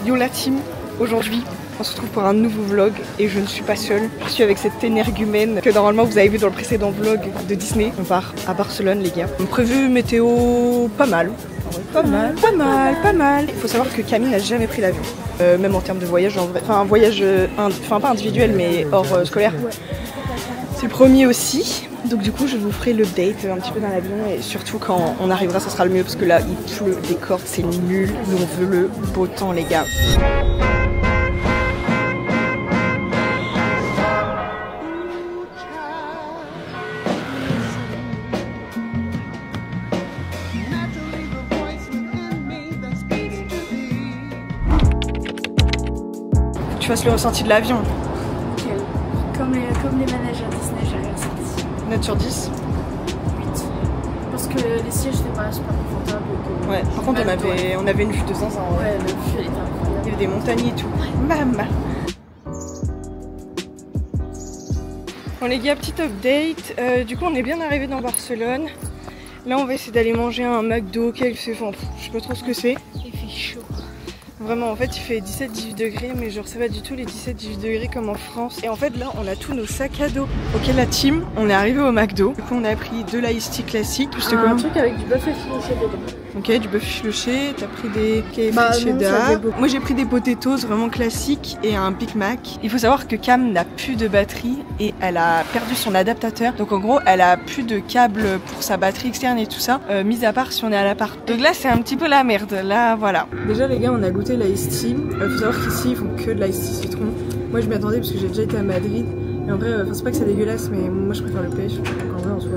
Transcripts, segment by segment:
Yo la team, aujourd'hui on se retrouve pour un nouveau vlog et je ne suis pas seule. Je suis avec cette énergumène que normalement vous avez vu dans le précédent vlog de Disney. On part à Barcelone les gars. On a prévu météo pas mal. Pas mal. Il faut savoir que Camille n'a jamais pris l'avion. Même en termes de voyage en vrai. Enfin un voyage, pas individuel mais hors scolaire. Ouais. C'est le premier aussi. Donc du coup je vous ferai l'update un petit peu dans l'avion et surtout quand on arrivera ça sera le mieux parce que là il pleut des cordes, c'est nul. Nous on veut le beau temps les gars. Tu fasses le ressenti de l'avion. Comme les manèges à Disney, j'ai rien senti. Note sur 10. 8. Parce que les sièges n'étaient pas super confortables. Ouais, par contre on avait une vue de zinzin. Ouais, la vue elle était incroyable. Il y avait des montagnes et tout. Mam. Bon les gars, petite update. Du coup on est bien arrivé dans Barcelone. Là on va essayer d'aller manger un McDo, KFC, enfin je sais pas trop ce que c'est. Il fait chaud. Vraiment en fait il fait 17-18 degrés mais genre c'est pas du tout les 17-18 degrés comme en France. Et en fait là on a tous nos sacs à dos. Ok la team, on est arrivé au McDo. Du coup on a pris de l'ice tea classique. C'était quoi? Un truc avec du bœuf effiloché dedans. Ok, du bœuf effiloché, t'as pris des KFC cheddar. Moi j'ai pris des potatoes vraiment classiques et un Big Mac. Il faut savoir que Cam n'a plus de batterie et elle a perdu son adaptateur. Donc en gros elle a plus de câble pour sa batterie externe et tout ça, mis à part si on est à l'appart. Donc là c'est un petit peu la merde, là voilà. Déjà les gars on a goûté l'ice tea. Faut savoir qu'ici ils font que de l'ice tea citron. Moi je m'y attendais parce que j'ai déjà été à Madrid. Et en vrai, c'est pas que c'est dégueulasse mais moi je préfère le pêche. Donc en vrai en soi...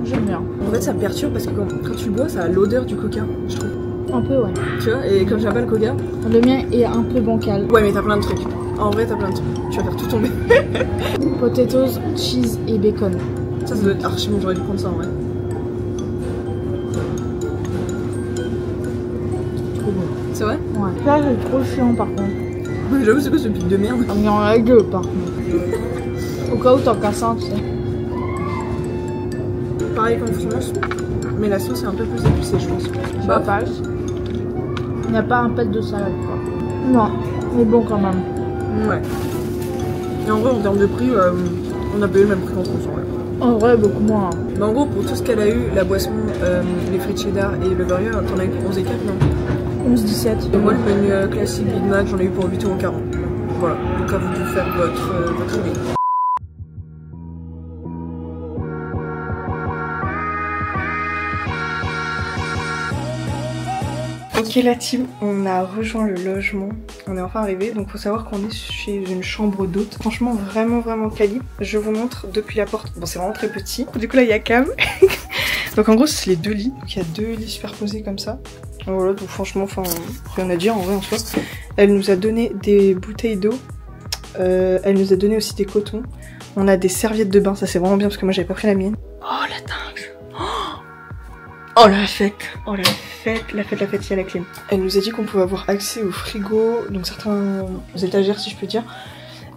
J'aime bien. En fait ça me perturbe parce que quand tu le bois ça a l'odeur du coca, je trouve. Un peu ouais. Tu vois, et comme j'aime pas le coca. Le mien est un peu bancal. Ouais mais t'as plein de trucs. En vrai t'as plein de trucs. Tu vas faire tout tomber. Potatoes, cheese et bacon. Ça doit être archi bon, j'aurais dû prendre ça en vrai. Trop bon. C'est vrai? Ouais. Ça c'est trop chiant par contre. J'avoue c'est quoi ce pic de merde? Il y en a deux par contre. Au cas où t'en casses un tu sais. Pareil qu'en France, mais la sauce est un peu plus épicée je pense. Ça passe. Il n'y a pas un pet de salade quoi. Non, mais bon quand même. Ouais. Et en vrai en termes de prix, on a payé le même prix qu'en France en vrai. En vrai beaucoup moins. Mais en gros pour tout ce qu'elle a eu, la boisson, les frites cheddar et le burger, t'en as eu pour 11 et 4 non? 11-17. Et moi le menu classique Big Mac j'en ai eu pour 8,40 €. Voilà, donc à vous de faire votre idée. Ok la team, on a rejoint le logement, on est enfin arrivé, donc faut savoir qu'on est chez une chambre d'hôte, franchement vraiment quali. Je vous montre depuis la porte, bon c'est vraiment très petit, du coup là il y a Cam, donc en gros c'est les deux lits, donc il y a deux lits superposés comme ça, donc voilà, donc franchement enfin rien à dire en vrai en soi. Elle nous a donné des bouteilles d'eau, elle nous a donné aussi des cotons, on a des serviettes de bain, ça c'est vraiment bien parce que moi j'avais pas pris la mienne. Oh la dingue. Oh la fête, la fête, il y a la clim. Elle nous a dit qu'on pouvait avoir accès au frigo, donc certains étagères si je peux dire.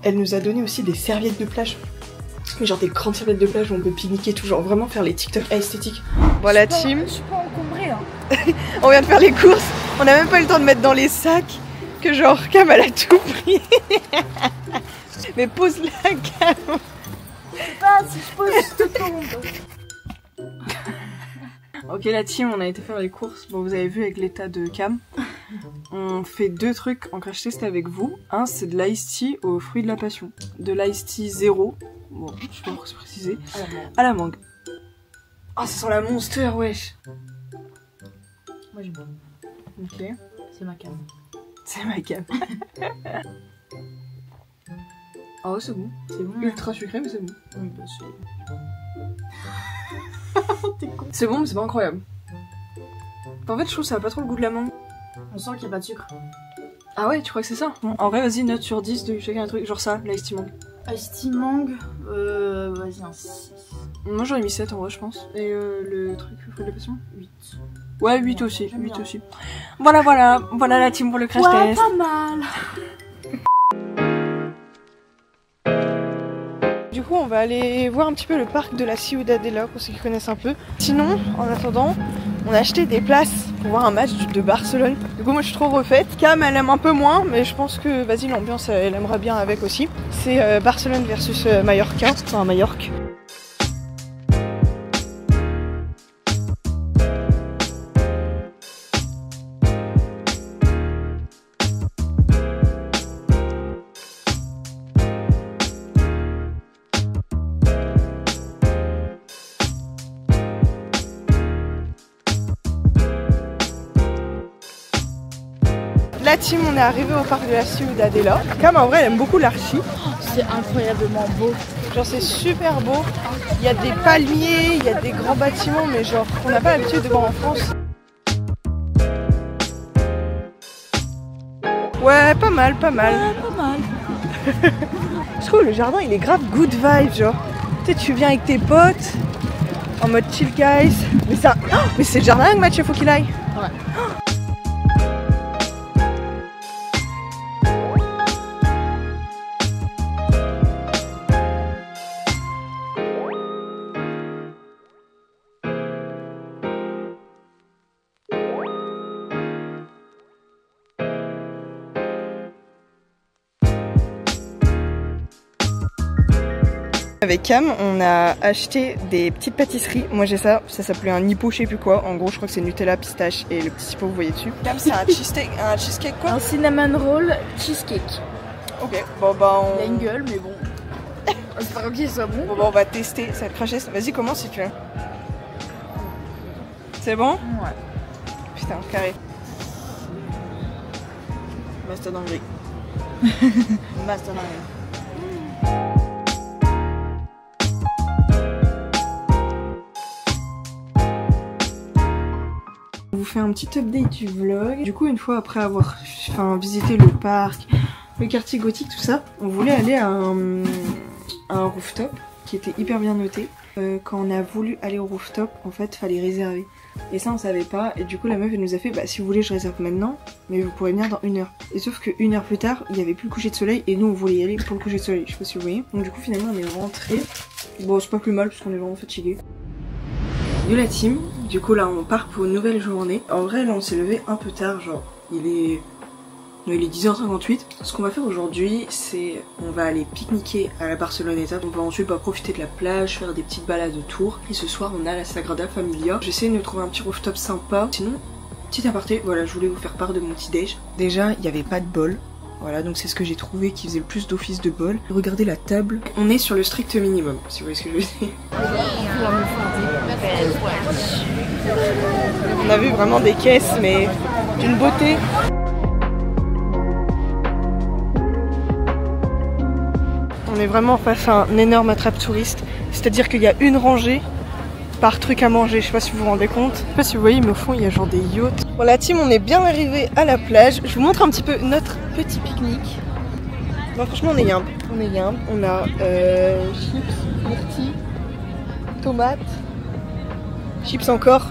Elle nous a donné aussi des serviettes de plage, genre des grandes serviettes de plage où on peut pique-niquer tout, genre vraiment faire les TikTok esthétiques. Voilà team. Je suis pas encombrée hein. On vient de faire les courses, on a même pas eu le temps de mettre dans les sacs, que genre Cam elle a tout pris. Mais pose la Cam. Je sais pas, si je pose je te tombe. Ok la team, on a été faire les courses, bon vous avez vu avec l'état de Cam. On fait deux trucs en crash test avec vous. Un c'est de l'ice tea aux fruits de la passion. De l'ice tea 0, bon je sais pas pourquoi c'est précisé, à la mangue. Ah ça sent la monster wesh. Moi j'aime bien. Ok. C'est ma cam. C'est ma Cam. Ah ouais c'est bon. C'est bon. Ultra sucré mais c'est bon. Oui, bah, C'est bon mais c'est pas incroyable. En fait je trouve que ça a pas trop le goût de la mangue. on sent qu'il n'y a pas de sucre. Ah ouais tu crois que c'est ça? Bon, en vrai vas-y note sur 10 de chacun un truc, genre ça, l'ice tea mangue. Ice tea mangue, vas-y un 6. Moi j'aurais mis 7 en vrai je pense. Et le truc fruit de la passion? 8. Ouais 8 aussi, 8 aussi. Voilà la team pour le crash test. Pas mal. Du coup on va aller voir un petit peu le parc de la Ciudadela pour ceux qui connaissent un peu. Sinon en attendant on a acheté des places pour voir un match de Barcelone. Du coup moi je suis trop refaite. Cam elle aime un peu moins mais je pense que vas-y l'ambiance elle aimera bien avec aussi. C'est Barcelone versus Mallorca, enfin Majorque. La team, on est arrivé au parc de la Ciudadela. Cam en vrai elle aime beaucoup l'archi. C'est incroyablement beau. Genre c'est super beau. Il y a des palmiers, il y a des grands bâtiments mais genre qu'on n'a pas l'habitude de voir en France. Ouais pas mal, pas mal. Ouais, pas mal. Je trouve le jardin il est grave good vibe genre. Tu sais tu viens avec tes potes en mode chill guys. Mais ça, oh, mais c'est le jardin avec Mathieu faut qu'il aille. Ouais. Avec Cam, on a acheté des petites pâtisseries. Moi j'ai ça s'appelait un hippo je sais plus quoi. En gros je crois que c'est Nutella, pistache et le petit hippo vous voyez dessus. Cam c'est un cheesecake quoi. Un cinnamon roll cheesecake. Ok, bon bah on... Il a une gueule mais bon. C'est pas ok ça bon. Bon bah on va tester, ça va te cracher. Vas-y commence si tu veux. C'est bon? Ouais. Putain, carré. Master d'anglais. Master d'anglais. On vous fait un petit update du vlog. Du coup, une fois après avoir visité le parc, le quartier gothique, tout ça, on voulait aller à un rooftop qui était hyper bien noté. Quand on a voulu aller au rooftop, en fait, fallait réserver. Et ça, on savait pas. Et du coup, la meuf, elle nous a fait, bah si vous voulez, je réserve maintenant, mais vous pourrez venir dans 1 heure. Et sauf que 1 heure plus tard, il y avait plus le coucher de soleil et nous, on voulait y aller pour le coucher de soleil. Je sais pas si vous voyez. Donc du coup, finalement, on est rentré. Bon, c'est pas plus mal parce qu'on est vraiment fatigué. Yo la team, du coup là on part pour une nouvelle journée. En vrai là on s'est levé un peu tard, genre il est 10h58. Ce qu'on va faire aujourd'hui c'est on va aller pique-niquer à la Barceloneta. On va ensuite profiter de la plage, faire des petites balades autour. Et ce soir on a la Sagrada Familia. J'essaie de nous trouver un petit rooftop sympa. Sinon, petit aparté, voilà je voulais vous faire part de mon petit déj. Déjà il n'y avait pas de bol. Voilà, donc c'est ce que j'ai trouvé qui faisait le plus d'office de bol. Regardez la table. On est sur le strict minimum, si vous voyez ce que je veux dire. On a vu vraiment des caisses, mais d'une beauté. On est vraiment face à un énorme attrape touriste. C'est-à-dire qu'il y a une rangée par truc à manger, je sais pas si vous vous rendez compte. Je sais pas si vous voyez, mais au fond il y a genre des yachts. Bon la team, on est bien arrivé à la plage. Je vous montre un petit peu notre petit pique-nique. Bon franchement on est yimbe. On a chips, myrtilles, tomates, chips encore.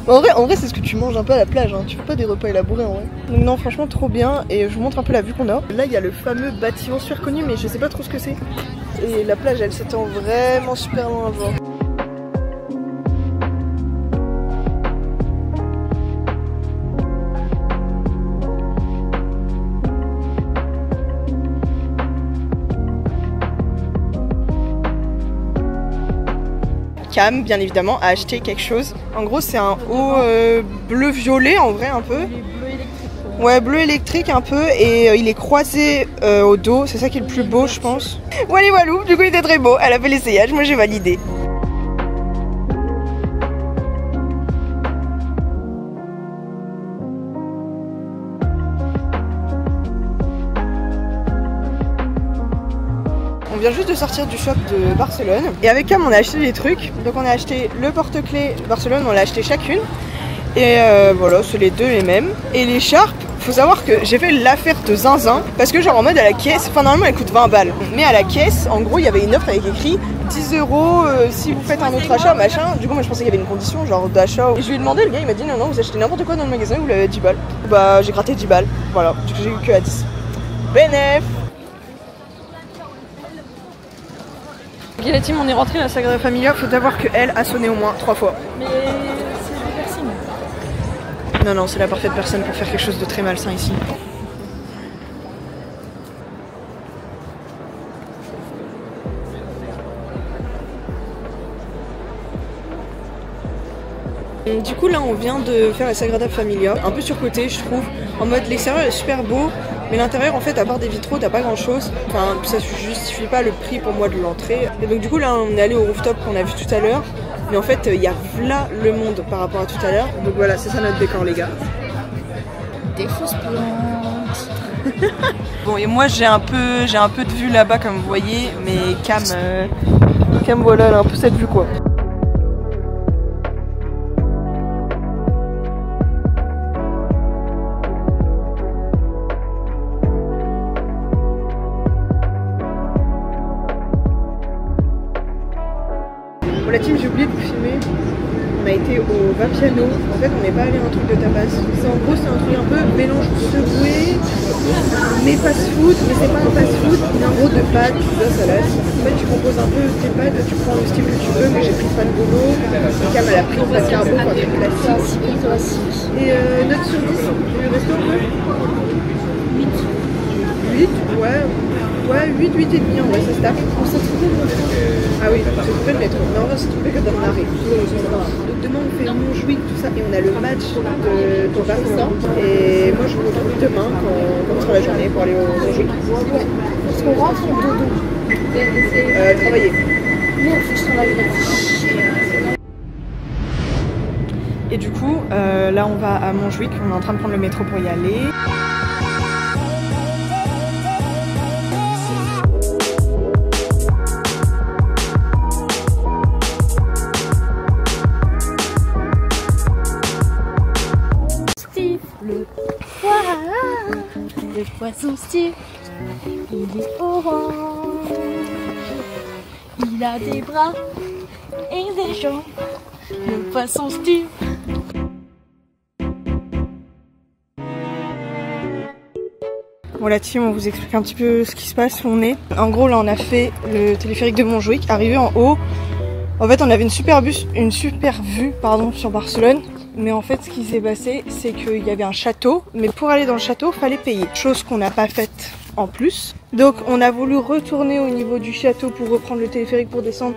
Bon, en vrai c'est ce que tu manges un peu à la plage, hein. Tu fais pas des repas élaborés en vrai. Donc non franchement trop bien et je vous montre un peu la vue qu'on a. Là il y a le fameux bâtiment super connu mais je sais pas trop ce que c'est. Et la plage elle s'étend vraiment super loin à voir. Cam, bien évidemment, a acheté quelque chose. En gros, c'est un haut bleu-violet en vrai, un peu. Ouais, bleu électrique un peu. Et il est croisé au dos. C'est ça qui est le plus beau, je pense. Wally Walou, du coup, il était très beau. Elle a fait l'essayage. Moi, j'ai validé. On vient juste de sortir du shop de Barcelone et avec Cam on a acheté des trucs. Donc on a acheté le porte-clés Barcelone, on l'a acheté chacune. Et voilà, c'est les deux les mêmes. Et l'écharpe, faut savoir que j'ai fait l'affaire de zinzin parce que genre en mode à la caisse, enfin normalement elle coûte 20 balles. Mais à la caisse, en gros il y avait une offre avec écrit 10 € si vous faites un autre achat, machin. Du coup moi je pensais qu'il y avait une condition genre d'achat. Et je lui ai demandé, le gars il m'a dit non vous achetez n'importe quoi dans le magasin, vous l'avez à 10 balles. Bah j'ai gratté 10 balles, voilà, du coup j'ai eu que à 10. Bénéf. Ok la team, on est rentré à la Sagrada Familia, faut savoir qu'elle a sonné au moins 3 fois. Mais Non, non, c'est la parfaite personne pour faire quelque chose de très malsain ici. Du coup là on vient de faire la Sagrada Familia, un peu surcoté je trouve, en mode l'extérieur est super beau, mais l'intérieur en fait à part des vitraux t'as pas grand chose, enfin ça justifie pas le prix pour moi de l'entrée. Et donc du coup là on est allé au rooftop qu'on a vu tout à l'heure, mais en fait il y a là le monde par rapport à tout à l'heure, donc voilà c'est ça notre décor les gars. Des fausses plantes. Bon et moi j'ai un peu de vue là-bas comme vous voyez, mais Cam voilà elle a un peu cette vue quoi. La team, j'ai oublié de vous filmer. On a été au Vapiano. En fait, on n'est pas allé à un truc de tapas. En gros, c'est un truc un peu mélange secoué, mais fast-food. Mais c'est pas un fast-food, mais en gros de pâtes, pizza, salade. En fait, tu composes un peu tes pâtes, tu prends le style que tu veux. Mais j'ai pris pas de bolo. Cam, elle a pris pâte carbo, quoi, truc classique. Et note sur 10 du resto, 8. 8, ouais. Ouais, 8 et demi en vrai, ça se tape. On s'est trouvé le métro. Ah oui, on s'est trouvé le métro. Mais en vrai, on s'est trouvé que dans l'arrêt. Donc demain, on fait Montjuic, tout ça, et on a le match de Tobago. Et moi, je vous retrouve demain quand on sera la journée pour aller au Montjuic. Parce qu'on rentre en dodo. Travailler. Non, faut que je travaille. Et du coup, là, on va à Montjuic. On est en train de prendre le métro pour y aller. Le poisson Steve, il est orange, il a des bras et des jambes. Le poisson Steve. Bon la team, on vous explique un petit peu ce qui se passe où on est. En gros là on a fait le téléphérique de Montjuic, arrivé en haut. En fait on avait une super vue sur Barcelone. Mais en fait ce qui s'est passé c'est qu'il y avait un château, mais pour aller dans le château fallait payer, chose qu'on n'a pas faite en plus. Donc on a voulu retourner au niveau du château pour reprendre le téléphérique pour descendre,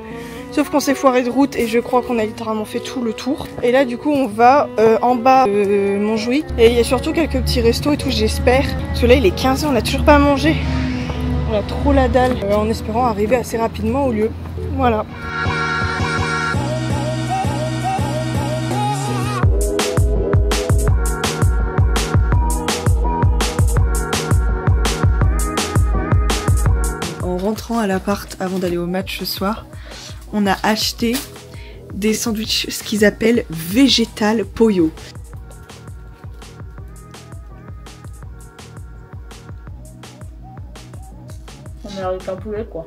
sauf qu'on s'est foiré de route et je crois qu'on a littéralement fait tout le tour. Et là du coup on va en bas de Montjuic, et il y a surtout quelques petits restos et tout j'espère, parce que là il est 15h, on n'a toujours pas mangé, on a trop la dalle, en espérant arriver assez rapidement au lieu. Voilà. En rentrant à l'appart avant d'aller au match ce soir, on a acheté des sandwichs, ce qu'ils appellent végétal pollo. On est avec un poulet quoi.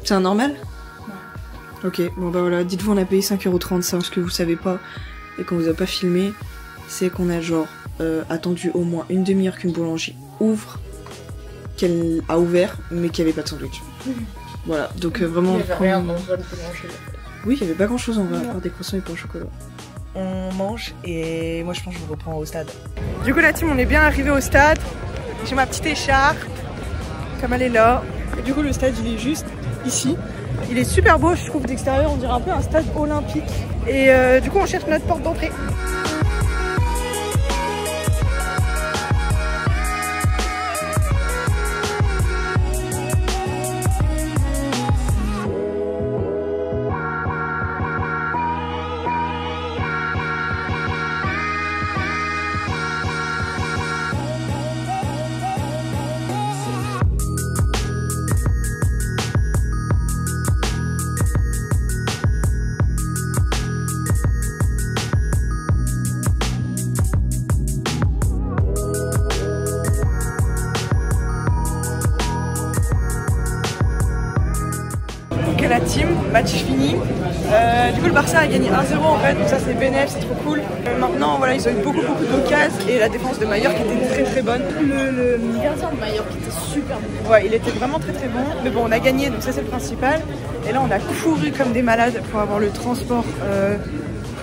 C'est un normal? Ouais. Ok, bon bah voilà, dites-vous on a payé 5,35 €, ce que vous savez pas et qu'on vous a pas filmé, c'est qu'on a genre attendu au moins une demi-heure qu'une boulangerie ouvre, qu'elle a ouvert mais qu'il n'y avait pas de sandwich. Voilà, donc vraiment... Il n'y avait rien dans une boulangerie. Oui, il n'y avait pas grand chose en vrai, à part des croissants et pain au chocolat. On mange et moi je pense que je vous reprends au stade. Du coup la team, on est bien arrivé au stade. J'ai ma petite écharpe, comme elle est là. Et du coup le stade il est juste ici. Il est super beau je trouve d'extérieur, on dirait un peu un stade olympique. Et du coup on cherche notre porte d'entrée. La team, match fini. Du coup le Barça a gagné 1-0 en fait, donc ça c'est bénéf, c'est trop cool. Maintenant voilà, ils ont eu beaucoup d'occasions et la défense de Mallorca était très bonne. Le gardien de Mallorca était super bon. Ouais, il était vraiment très bon. Mais bon, on a gagné, donc ça c'est le principal. Et là on a couru comme des malades pour avoir le transport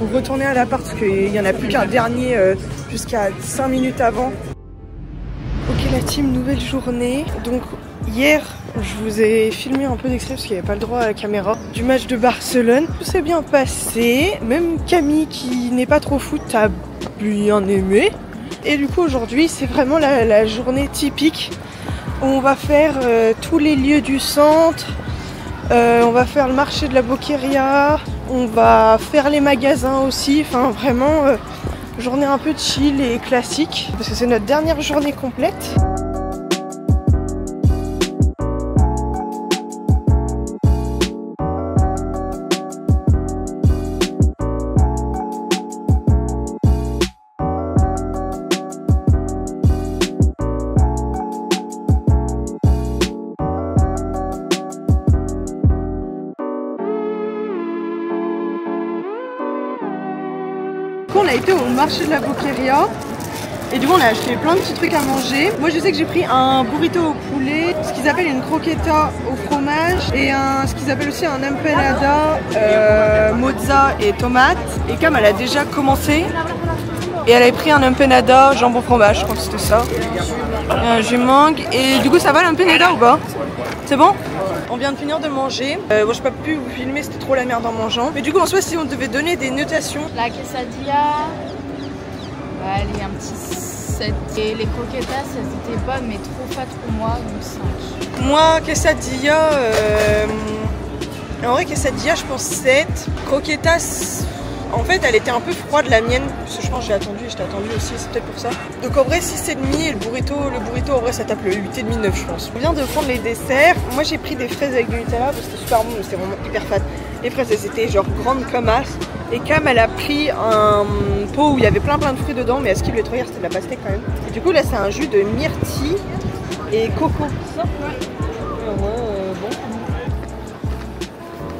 faut retourner à l'appart parce qu'il n'y en a plus qu'un dernier jusqu'à 5 minutes avant. Ok la team, nouvelle journée. Donc hier, je vous ai filmé un peu d'extrait parce qu'il n'y avait pas le droit à la caméra du match de Barcelone. Tout s'est bien passé, même Camille qui n'est pas trop foot a bien aimé. Et du coup aujourd'hui c'est vraiment la journée typique où on va faire tous les lieux du centre, on va faire le marché de la Boqueria, on va faire les magasins aussi, enfin vraiment journée un peu chill et classique parce que c'est notre dernière journée complète. On a été au marché de la Boqueria et du coup on a acheté plein de petits trucs à manger. Moi je sais que j'ai pris un burrito au poulet, ce qu'ils appellent une croqueta au fromage et ce qu'ils appellent aussi un empanada mozza et tomate. Et Cam elle a déjà commencé et elle avait pris un empanada jambon fromage, je crois que c'était ça. Et un jus mangue. Et du coup ça va l'empanada ou pas? C'est bon? On vient de finir de manger. Moi, je n'ai pas pu vous filmer, c'était trop la merde en mangeant. Mais du coup, en soi, si on devait donner des notations. La quesadilla, allez, un petit 7. Et les croquetas, elles étaient bonnes, mais trop fat pour moi, donc 5. Moi, quesadilla, en vrai, quesadilla, je pense 7. Croquetas, en fait, elle était un peu froide, la mienne. Parce que je pense que j'ai attendu et je t'ai attendu aussi, c'est peut-être pour ça. Donc en vrai, 6,5 et le burrito, en vrai, ça tape le 8,5, 9, je pense. On vient de prendre les desserts. Moi, j'ai pris des fraises avec du Nutella parce que c'était super bon, c'était vraiment hyper fat. Les fraises, elles étaient genre grandes comme as. Et Cam, elle a pris un pot où il y avait plein de fruits dedans, mais à ce qu'il voulait trop hier, c'était de la pastèque quand même. Et du coup, là, c'est un jus de myrtille et coco. Ça, ouais. Bon.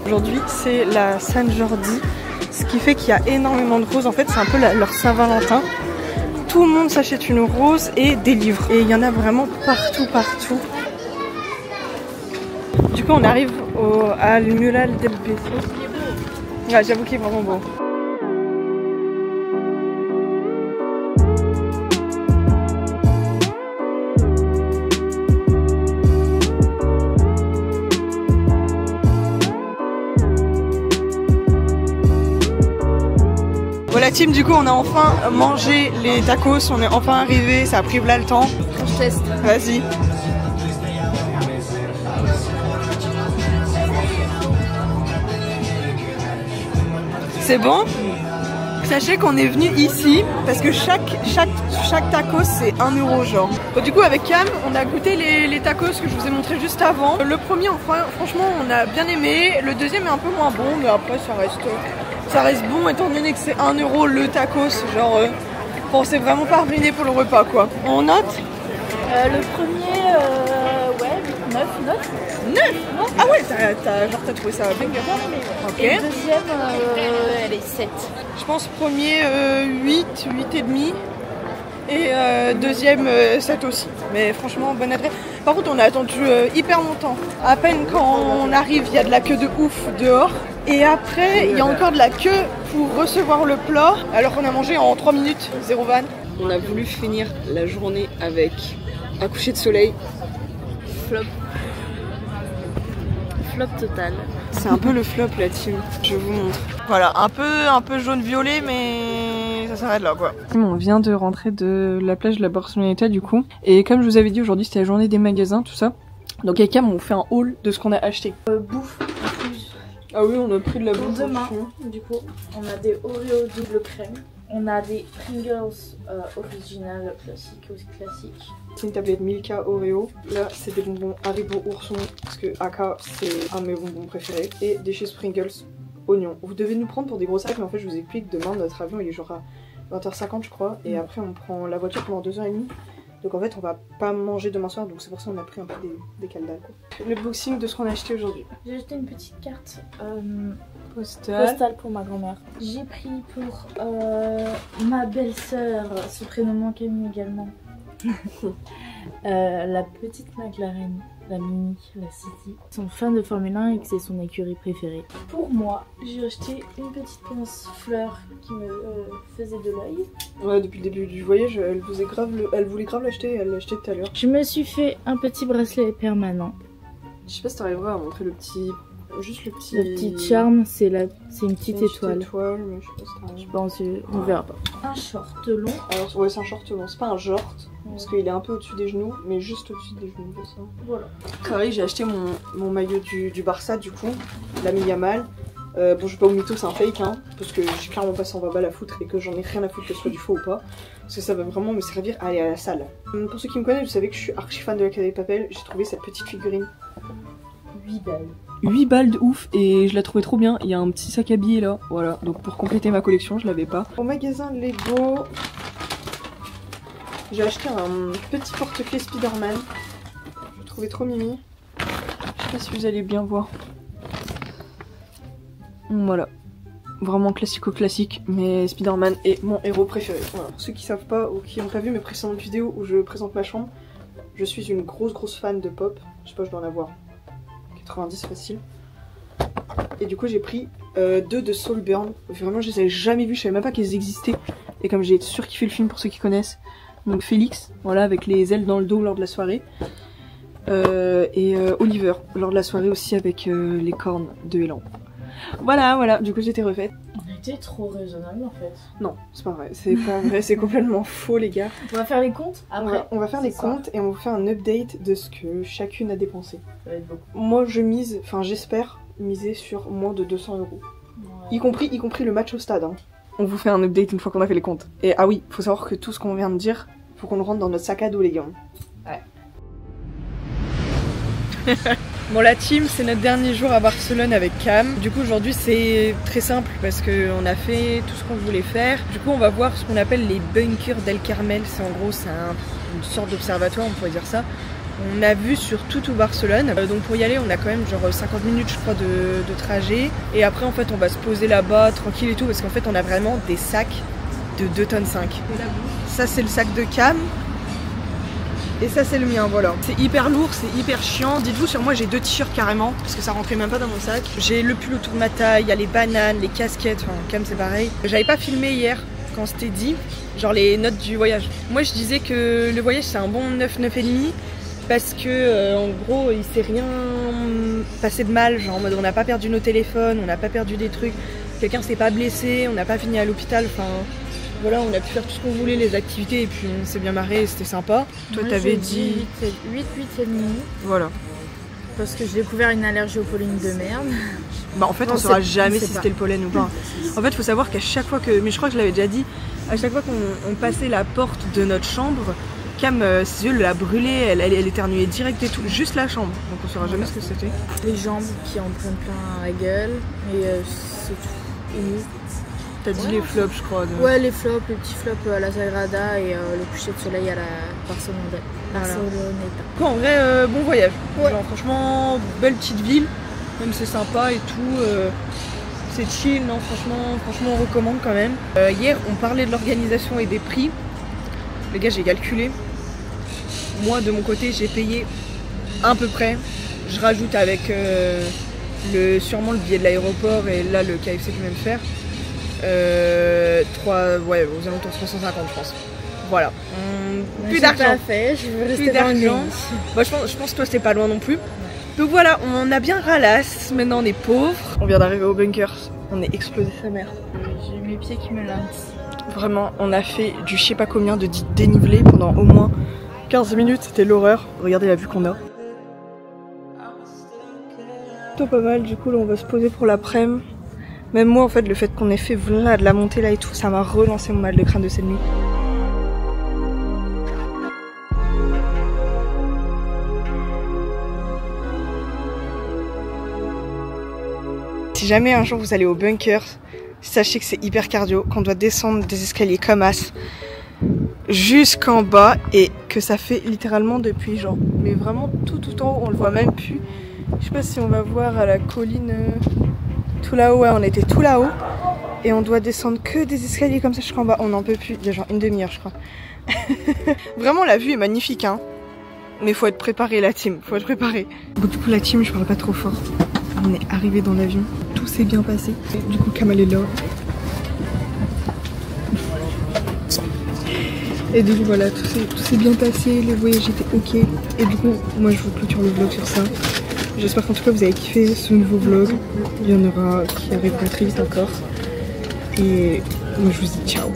Aujourd'hui, c'est la Saint-Jordi. Ce qui fait qu'il y a énormément de roses. En fait, c'est un peu leur Saint-Valentin. Tout le monde s'achète une rose et des livres. Et il y en a vraiment partout. Du coup, on arrive à Mural del Beso. Ouais, j'avoue qu'il est vraiment beau. Voilà team, du coup on a enfin mangé les tacos, on est enfin arrivé, ça a pris là le temps. Je teste. Vas-y. C'est bon? Sachez qu'on est venu ici parce que chaque tacos c'est 1 euro genre. Bon, du coup avec Cam on a goûté les tacos que je vous ai montré juste avant. Le premier franchement on a bien aimé, le deuxième est un peu moins bon mais après ça reste bon étant donné que c'est 1 euro le tacos, genre bon, c'est vraiment pas ruiné pour le repas quoi. On note? Le premier, ouais, 9. 9? Ah ouais, t'as trouvé ça bien. Ok. Et le deuxième, elle est 7. Je pense premier 8,5. Et deuxième 7 aussi. Mais franchement, bonne adresse. Par contre, on a attendu hyper longtemps. À peine quand on arrive, il y a de la queue de ouf dehors. Et après, il y a encore de la queue pour recevoir le plat. Alors qu'on a mangé en 3 minutes, 0 van. On a voulu finir la journée avec un coucher de soleil. Flop total. C'est un peu le flop la team, je vous montre. Voilà, un peu jaune-violet mais ça s'arrête là quoi. On vient de rentrer de la plage de la Barceloneta du coup. Et comme je vous avais dit aujourd'hui c'était la journée des magasins, tout ça. Donc avec Cam on fait un haul de ce qu'on a acheté. Bouffe incluse. Ah oui on a pris de la bouffe. Demain, du coup, on a des Oreos double crème. On a des Pringles original classique. C'est une tablette Milka Oreo. Là, c'est des bonbons Haribo Ourson parce que AK c'est un de mes bonbons préférés. Et des chez Pringles oignons. Vous devez nous prendre pour des gros sacs, mais en fait, je vous explique. Demain, notre avion il est genre à 20h50, je crois. Et après, on prend la voiture pendant 2h30. Donc en fait, on va pas manger demain soir. Donc c'est pour ça qu'on a pris un peu des caldales. Le boxing de ce qu'on a acheté aujourd'hui. J'ai acheté une petite carte postale pour ma grand-mère. J'ai pris pour ma belle-sœur, se prénommant Camille également. La petite McLaren, la Mini, la City, sont fans de Formule 1 et que c'est son écurie préférée. Pour moi, j'ai acheté une petite pince fleur qui me faisait de l'œil. Ouais, depuis le début du voyage, elle voulait grave l'acheter, elle l'a acheté tout à l'heure. Je me suis fait un petit bracelet permanent. Je sais pas si t'arriveras à montrer le petit... Juste le petit... Le petit charme, c'est une petite étoile. Mais je sais pas si t'arrives. Je pense, on verra pas. Un short long. Alors, ouais, c'est un short long, c'est pas un short. Parce qu'il est un peu au-dessus des genoux, mais juste au-dessus des genoux, ça. Voilà. Pareil, j'ai acheté mon maillot du Barça, du coup, l'ami Yamal. Bon, je vais pas au mytho, c'est un fake, hein, parce que j'ai clairement pas 100 balles à foutre et que j'en ai rien à foutre que ce soit du faux ou pas. Parce que ça va vraiment me servir à aller à la salle. Pour ceux qui me connaissent, vous savez que je suis archi fan de l'Académie Papel. J'ai trouvé cette petite figurine. 8 balles. 8 balles de ouf et je la trouvais trop bien. Il y a un petit sac à billets là, voilà. Donc pour compléter ma collection, je l'avais pas. Au magasin Lego, j'ai acheté un petit porte-clés Spider-Man. Je le trouvais trop mimi. Je sais pas si vous allez bien voir. Voilà. Vraiment classico-classique, mais Spider-Man est mon héros préféré. Voilà. Pour ceux qui savent pas ou qui n'ont pas vu mes précédentes vidéos où je présente ma chambre, je suis une grosse fan de pop. Je sais pas, je dois en avoir 90 facile. Et du coup j'ai pris 2 de Soulburn. Vraiment je les avais jamais vus, je savais même pas qu'elles existaient. Et comme j'ai surkiffé le film pour ceux qui connaissent. Donc Félix, voilà, avec les ailes dans le dos lors de la soirée. Et Oliver, lors de la soirée aussi avec les cornes de Elan. Voilà, du coup j'étais refaite. On était trop raisonnable en fait. Non, c'est pas vrai, c'est pas vrai, c'est complètement faux les gars. On va faire les comptes après. On va faire les comptes et on va faire un update de ce que chacune a dépensé. Ça va être beaucoup. Moi je mise, enfin j'espère miser sur moins de 200 €. Ouais. Y compris le match au stade. Hein. On vous fait un update une fois qu'on a fait les comptes. Et ah oui, faut savoir que tout ce qu'on vient de dire, faut qu'on le rentre dans notre sac à dos les gars. Ouais. Bon la team, c'est notre dernier jour à Barcelone avec Cam. Du coup aujourd'hui c'est très simple parce qu'on a fait tout ce qu'on voulait faire. Du coup on va voir ce qu'on appelle les bunkers d'El Carmel. C'est en gros une sorte d'observatoire, on pourrait dire ça. On a vu sur tout Barcelone. Donc pour y aller on a quand même genre 50 minutes je crois de trajet. Et après en fait on va se poser là-bas tranquille et tout parce qu'en fait on a vraiment des sacs de 2,5 tonnes. Ça c'est le sac de Cam. Et ça c'est le mien, voilà. C'est hyper lourd, c'est hyper chiant. Dites-vous sur moi j'ai 2 t-shirts carrément, parce que ça rentrait même pas dans mon sac. J'ai le pull autour de ma taille, il y a les bananes, les casquettes, enfin Cam c'est pareil. J'avais pas filmé hier quand c'était dit, genre les notes du voyage. Moi je disais que le voyage c'est un bon 9, 9,5 parce que en gros il s'est rien passé de mal, genre en mode on n'a pas perdu nos téléphones, on n'a pas perdu des trucs, quelqu'un s'est pas blessé, on n'a pas fini à l'hôpital, enfin... Voilà, on a pu faire tout ce qu'on voulait, les activités, et puis on s'est bien marré, c'était sympa. Toi, t'avais dit 8 et demi. Voilà. Parce que j'ai découvert une allergie au pollen de merde. Bah en fait, on saura jamais si c'était le pollen ou pas. En fait, faut savoir qu'à chaque fois que... Mais je crois que je l'avais déjà dit. À chaque fois qu'on passait la porte de notre chambre, Cam, ses yeux l'a brûlé, elle éternuait direct et tout. Juste la chambre. Donc on saura jamais ce que c'était. Les jambes qui en prennent plein la gueule. Et c'est tout. Et t'as dit les flops, je crois. De... Ouais, les flops, les petits flops à la Sagrada et le coucher de soleil à la Barceloneta. Quoi, en vrai, bon voyage. Ouais. Genre, franchement, belle petite ville. Même c'est sympa et tout. C'est chill, non, franchement, on recommande quand même. Hier, on parlait de l'organisation et des prix. Les gars, j'ai calculé. Moi, de mon côté, j'ai payé à peu près. Je rajoute avec sûrement le billet de l'aéroport et là, le KFC que je viens de faire. Ouais, aux alentours de 350 je pense. Voilà. Plus d'argent. Je veux rester d'argent. Bah, je pense que toi c'était pas loin non plus. Donc voilà, on a bien ralasse. Maintenant on est pauvres. On vient d'arriver au bunker. On est explosé sa mère. J'ai mes pieds qui me lynxent. Vraiment, on a fait du je sais pas combien de dénivelé pendant au moins 15 minutes. C'était l'horreur. Regardez la vue qu'on a. Plutôt pas mal. Du coup là on va se poser pour l'après-midi. Même moi en fait le fait qu'on ait fait voilà, de la montée là et tout, ça m'a relancé mon mal de crâne de cette nuit. Si jamais un jour vous allez au bunker, sachez que c'est hyper cardio, qu'on doit descendre des escaliers comme as jusqu'en bas et que ça fait littéralement depuis genre, mais vraiment tout en haut, on le voit même plus. Je sais pas si on va voir à la colline... Tout là-haut, ouais, on était tout là-haut. Et on doit descendre que des escaliers comme ça jusqu'en bas. On n'en peut plus. Il y a genre une demi-heure, je crois. Vraiment, la vue est magnifique, hein. Mais faut être préparé la team, faut être préparé. Bon du coup la team, je parle pas trop fort. On est arrivé dans l'avion, tout s'est bien passé. Du coup Kamal est là. Et du coup voilà, tout s'est bien passé, le voyage était ok. Et du coup moi je vous clôture le vlog sur ça. J'espère qu'en tout cas vous avez kiffé ce nouveau vlog. Il y en aura qui arriveront très vite encore. Et moi je vous dis ciao.